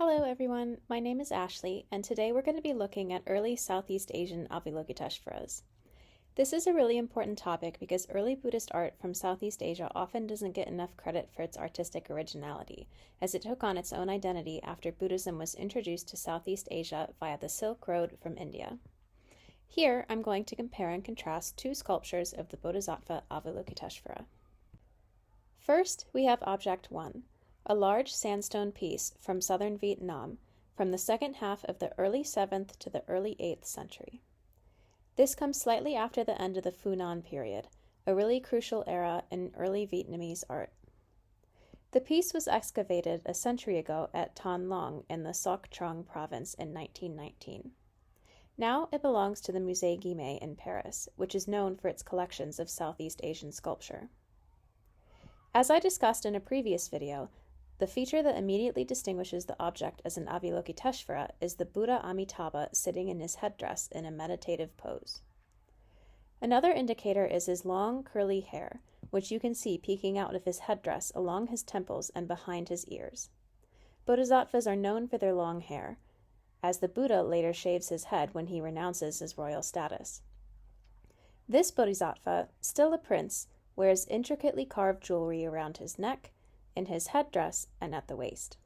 Hello everyone, my name is Ashley, and today we're going to be looking at early Southeast Asian Avalokiteshvaras. This is a really important topic because early Buddhist art from Southeast Asia often doesn't get enough credit for its artistic originality, as it took on its own identity after Buddhism was introduced to Southeast Asia via the Silk Road from India. Here, I'm going to compare and contrast two sculptures of the Bodhisattva Avalokiteshvara. First, we have Object 1. A large sandstone piece from southern Vietnam from the second half of the early 7th to the early 8th century. This comes slightly after the end of the Funan period, a really crucial era in early Vietnamese art. The piece was excavated a century ago at Tan Long in the Soc Trong province in 1919. Now it belongs to the Musée Guimet in Paris, which is known for its collections of Southeast Asian sculpture. As I discussed in a previous video, the feature that immediately distinguishes the object as an Avalokiteshvara is the Buddha Amitabha sitting in his headdress in a meditative pose. Another indicator is his long, curly hair, which you can see peeking out of his headdress along his temples and behind his ears. Bodhisattvas are known for their long hair, as the Buddha later shaves his head when he renounces his royal status. This Bodhisattva, still a prince, wears intricately carved jewelry around his neck, in his headdress, and at the waist.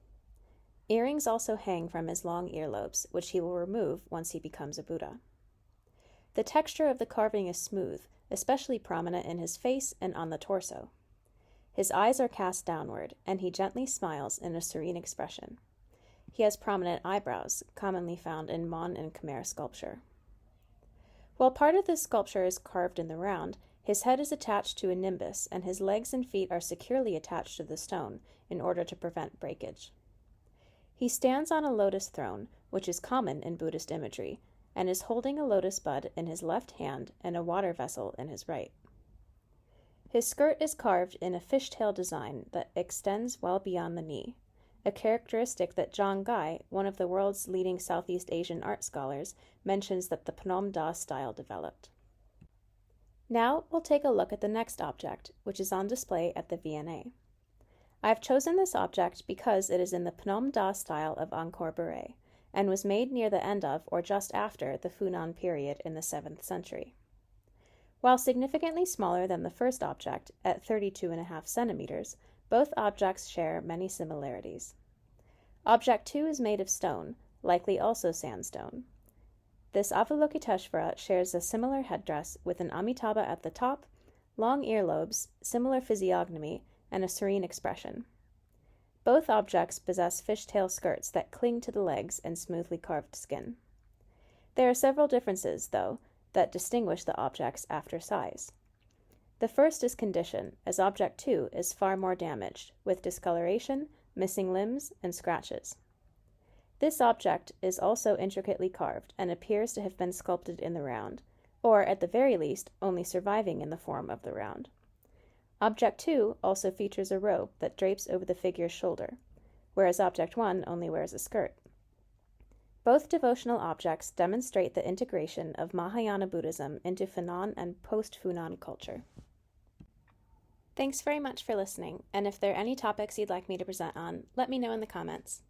Earrings also hang from his long earlobes, which he will remove once he becomes a Buddha. The texture of the carving is smooth, especially prominent in his face and on the torso. His eyes are cast downward, and he gently smiles in a serene expression. He has prominent eyebrows, commonly found in Mon and Khmer sculpture. While part of this sculpture is carved in the round, his head is attached to a nimbus, and his legs and feet are securely attached to the stone in order to prevent breakage. He stands on a lotus throne, which is common in Buddhist imagery, and is holding a lotus bud in his left hand and a water vessel in his right. His skirt is carved in a fishtail design that extends well beyond the knee, a characteristic that Zhang Gai, one of the world's leading Southeast Asian art scholars, mentions that the Phnom Da style developed. Now we'll take a look at the next object, which is on display at the V&A. I've chosen this object because it is in the Phnom Da style of Angkor Beret, and was made near the end of or just after the Funan period in the 7th century. While significantly smaller than the first object, at 32.5 centimeters, both objects share many similarities. Object 2 is made of stone, likely also sandstone. This Avalokiteshvara shares a similar headdress with an Amitabha at the top, long earlobes, similar physiognomy, and a serene expression. Both objects possess fishtail skirts that cling to the legs and smoothly carved skin. There are several differences, though, that distinguish the objects after size. The first is condition, as Object 2 is far more damaged, with discoloration, missing limbs, and scratches. This object is also intricately carved and appears to have been sculpted in the round, or at the very least, only surviving in the form of the round. Object 2 also features a robe that drapes over the figure's shoulder, whereas Object 1 only wears a skirt. Both devotional objects demonstrate the integration of Mahayana Buddhism into Funan and post-Funan culture. Thanks very much for listening, and if there are any topics you'd like me to present on, let me know in the comments.